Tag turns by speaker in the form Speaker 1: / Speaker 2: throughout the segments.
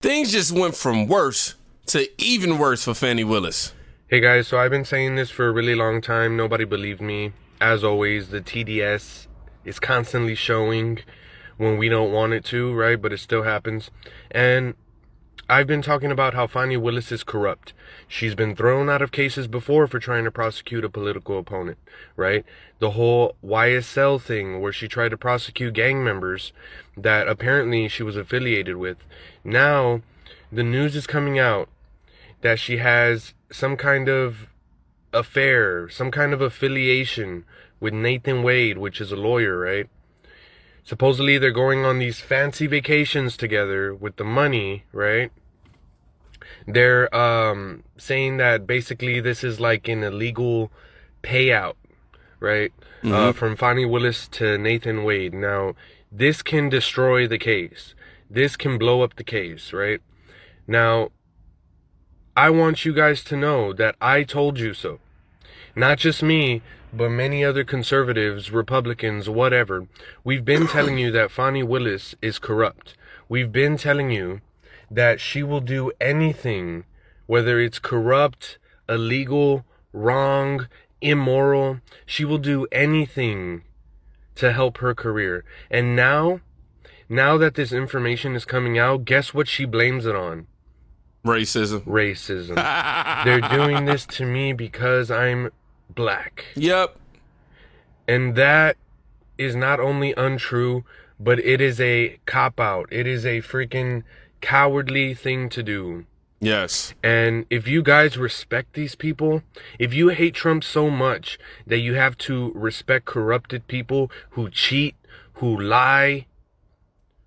Speaker 1: Things just went from worse to even worse for Fani Willis.
Speaker 2: Hey guys, so I've been saying this for a really long time. Nobody believed me. As always, the TDS is constantly showing when we don't want it to, right? But it still happens. And I've been talking about how Fani Willis is corrupt. She's been thrown out of cases before for trying to prosecute a political opponent, right? The whole YSL thing where she tried to prosecute gang members that apparently she was affiliated with. Now, the news is coming out that she has some kind of affair, some kind of affiliation with Nathan Wade, which is a lawyer, right? Supposedly they're going on these fancy vacations together with the money, right? They're saying that basically this is like an illegal payout, right? From Fani Willis to Nathan Wade. Now, this can destroy the case. This can blow up the case, right? Now, I want you guys to know that I told you so. Not just me, but many other conservatives, Republicans, whatever. We've been telling you that Fani Willis is corrupt. We've been telling you that she will do anything, whether it's corrupt, illegal, wrong, immoral. She will do anything to help her career. And now that this information is coming out, guess what she blames it on?
Speaker 1: Racism.
Speaker 2: They're doing this to me because I'm black.
Speaker 1: Yep.
Speaker 2: And that is not only untrue, but it is a cop-out. It is a freaking cowardly thing to do.
Speaker 1: Yes.
Speaker 2: And if you guys respect these people, if you hate Trump so much that you have to respect corrupted people who cheat, who lie,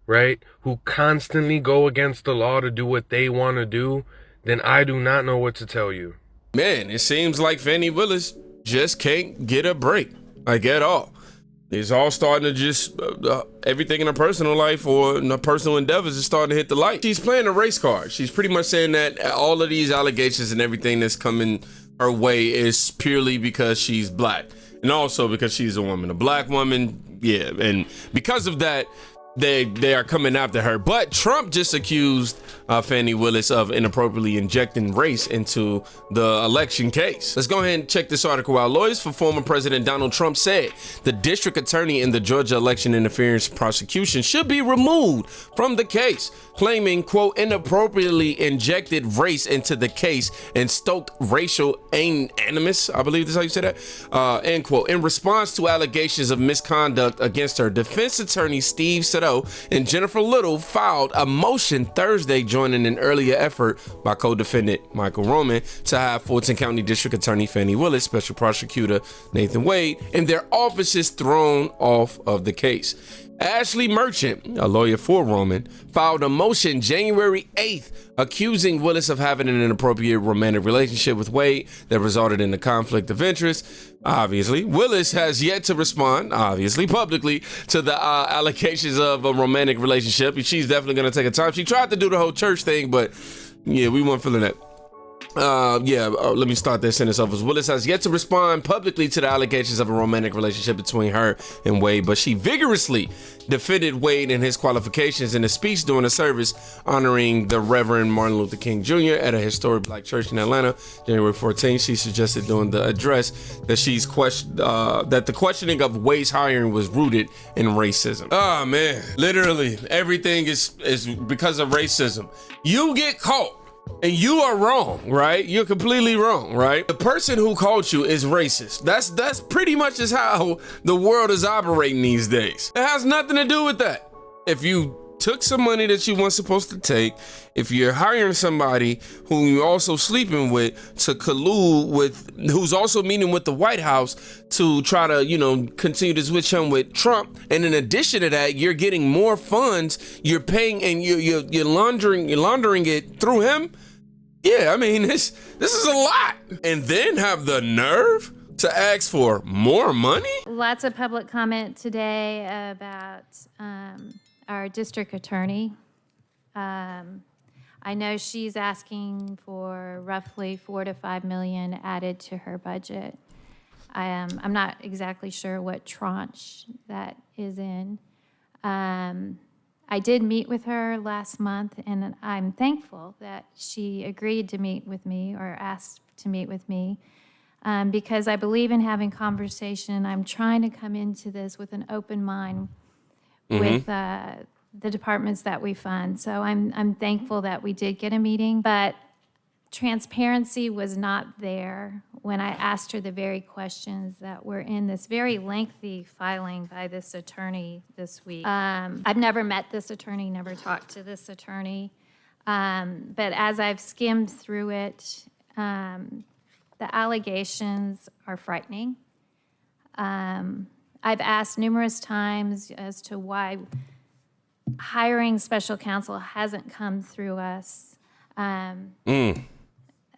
Speaker 2: right? Who constantly go against the law to do what they want to do, then I do not know what to tell you.
Speaker 1: Man, it seems like Fani Willis just can't get a break, like at all. It's all starting to just, everything in her personal life or in her personal endeavors is starting to hit the light. She's playing a race card. She's pretty much saying that all of these allegations and everything that's coming her way is purely because she's black. And also because she's a woman, a black woman. Yeah, and because of that, they are coming after her. But Trump just accused Fani Willis of inappropriately injecting race into the election case. Let's go ahead and check this article out. Lawyers for former President Donald Trump said the district attorney in the Georgia election interference prosecution should be removed from the case, claiming, quote, inappropriately injected race into the case and stoked racial animus. I believe that's how you say that. End quote. In response to allegations of misconduct against her, defense attorney Steve Sado and Jennifer Little filed a motion Thursday, joining an earlier effort by co-defendant Michael Roman to have Fulton County District Attorney Fani Willis, Special Prosecutor Nathan Wade, and their offices thrown off of the case. Ashley Merchant, a lawyer for Roman, filed a motion January 8th accusing Willis of having an inappropriate romantic relationship with Wade that resulted in a conflict of interest. Obviously, Willis has yet to respond, obviously, publicly to the allegations of a romantic relationship. She's definitely going to take a time. She tried to do the whole church thing, but yeah, we weren't feeling that. Let me start that sentence off. Willis has yet to respond publicly to the allegations of a romantic relationship between her and Wade, but she vigorously defended Wade and his qualifications in a speech during a service honoring the Reverend Martin Luther King Jr. at a historic black church in Atlanta, January 14th. She suggested during the address that that the questioning of Wade's hiring was rooted in racism. Oh man, literally everything is because of racism. You get caught and you are wrong, right? You're completely wrong, right? The person who called you is racist. That's pretty much just how the world is operating these days. It has nothing to do with that. If you took some money that you weren't supposed to take, if you're hiring somebody who you're also sleeping with to collude with, who's also meeting with the White House to try to, continue to switch him with Trump, and in addition to that, you're getting more funds, you're paying, and you're laundering it through him. Yeah, I mean, this is a lot. And then have the nerve to ask for more money?
Speaker 3: Lots of public comment today about our district attorney. I know she's asking for roughly $4 to $5 million added to her budget. I'm not exactly sure what tranche that is in. I I did meet with her last month, and I'm thankful that she agreed to meet with me or asked to meet with me because I believe in having conversation. I'm trying to come into this with an open mind with the departments that we fund. So I'm thankful that we did get a meeting, but transparency was not there when I asked her the very questions that were in this very lengthy filing by this attorney this week. I've never met this attorney, never talked to this attorney, but as I've skimmed through it, the allegations are frightening. I've asked numerous times as to why hiring special counsel hasn't come through us.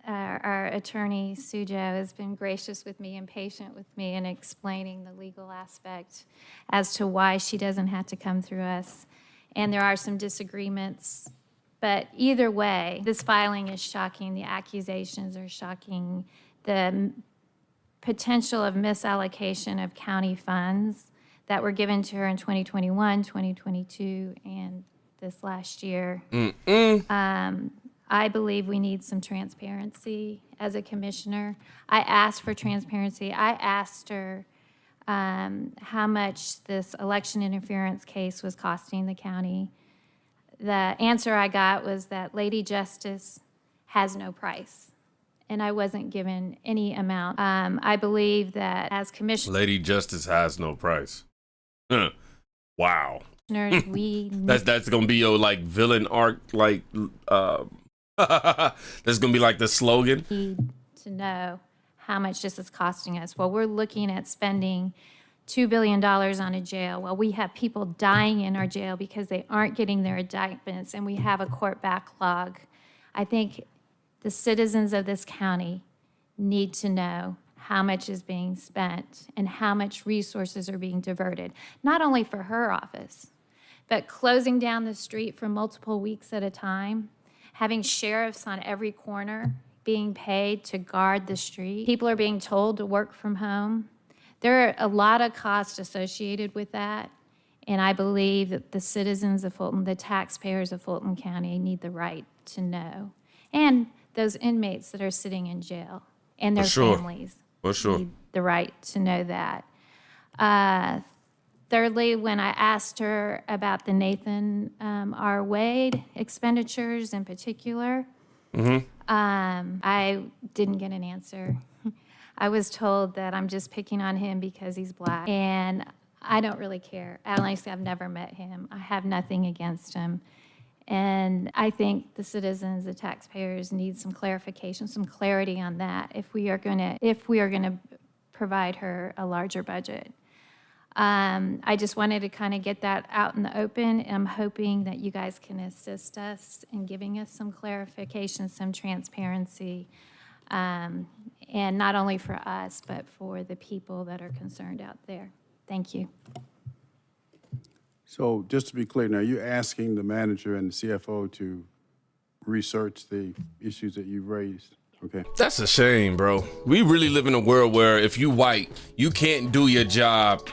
Speaker 3: Our attorney, Sujo, has been gracious with me and patient with me in explaining the legal aspect as to why she doesn't have to come through us. And there are some disagreements. But either way, this filing is shocking. The accusations are shocking. The potential of misallocation of county funds that were given to her in 2021, 2022, and this last year. I believe we need some transparency as a commissioner. I asked for transparency. I asked her how much this election interference case was costing the county. The answer I got was that Lady Justice has no price, and I wasn't given any amount. I believe that as commissioners,
Speaker 1: Lady Justice has no price. Wow.
Speaker 3: we need
Speaker 1: That's gonna be your like villain arc, like that's gonna be like the slogan.
Speaker 3: to know how much this is costing us. Well, we're looking at spending $2 billion on a jail. Well, we have people dying in our jail because they aren't getting their indictments, and we have a court backlog. I think the citizens of this county need to know how much is being spent and how much resources are being diverted, not only for her office, but closing down the street for multiple weeks at a time, having sheriffs on every corner being paid to guard the street. People are being told to work from home. There are a lot of costs associated with that, and I believe that the citizens of Fulton, the taxpayers of Fulton County, need the right to know. And those inmates that are sitting in jail and their families need the right to know that. Thirdly, when I asked her about the Nathan R. Wade expenditures in particular, I didn't get an answer. I was told that I'm just picking on him because he's black, and I don't really care. Honestly, I've never met him. I have nothing against him. And I think the citizens, the taxpayers, need some clarification, some clarity on that if we are going to provide her a larger budget. I just wanted to kind of get that out in the open. I'm hoping that you guys can assist us in giving us some clarification, some transparency, and not only for us, but for the people that are concerned out there. Thank you.
Speaker 4: So just to be clear, now you're asking the manager and the CFO to research the issues that you've raised, okay?
Speaker 1: That's a shame, bro. We really live in a world where if you white, you can't do your job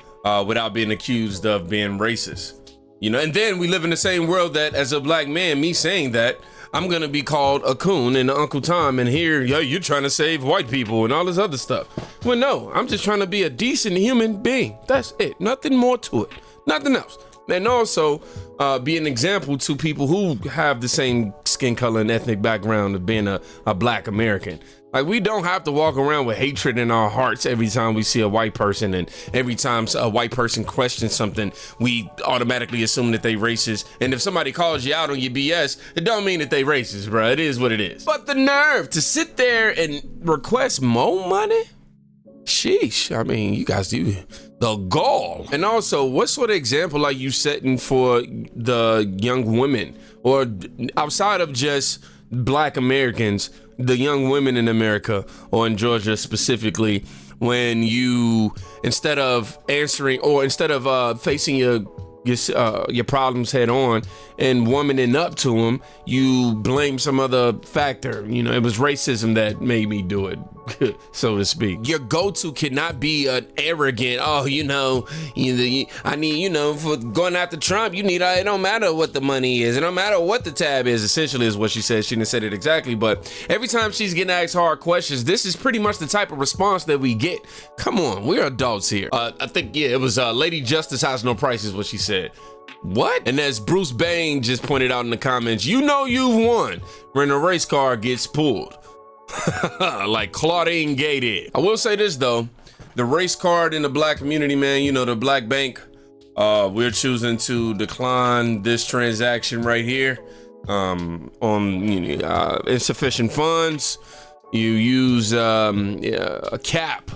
Speaker 1: without being accused of being racist. You know, and then we live in the same world that as a black man, me saying that, I'm gonna be called a coon and Uncle Tom, and here, yo, you're trying to save white people and all this other stuff. Well, no, I'm just trying to be a decent human being. That's it. Nothing more to it. Nothing else. And also be an example to people who have the same skin color and ethnic background of being a black American. Like, we don't have to walk around with hatred in our hearts every time we see a white person, and every time a white person questions something, we automatically assume that they racist. And if somebody calls you out on your BS, it don't mean that they racist, bro. It is what it is. But the nerve to sit there and request more money? Sheesh. I mean, you guys do the gall. And also, what sort of example are you setting for the young women, or outside of just black Americans, the young women in America or in Georgia specifically, when you, instead of answering or instead of facing your problems head on and womaning up to them, you blame some other factor? You know, it was racism that made me do it. so to speak. Your go-to cannot be an arrogant, oh, I need, for going after Trump, you need, it don't matter what the money is. It don't matter what the tab is, essentially is what she said. She didn't say it exactly, but every time she's getting asked hard questions, this is pretty much the type of response that we get. Come on, we're adults here. I think, it was Lady Justice has no price is what she said. What? And as Bruce Bain just pointed out in the comments, you've won when the race car gets pulled. Like Claudine Gay did. I will say this though, the race card in the black community, man, the black bank, we're choosing to decline this transaction right here on insufficient funds. You use a cap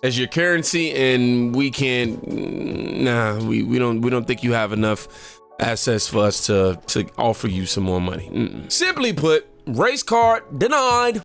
Speaker 1: as your currency, and we can't. We don't think you have enough assets for us to offer you some more money. Simply put, race card denied.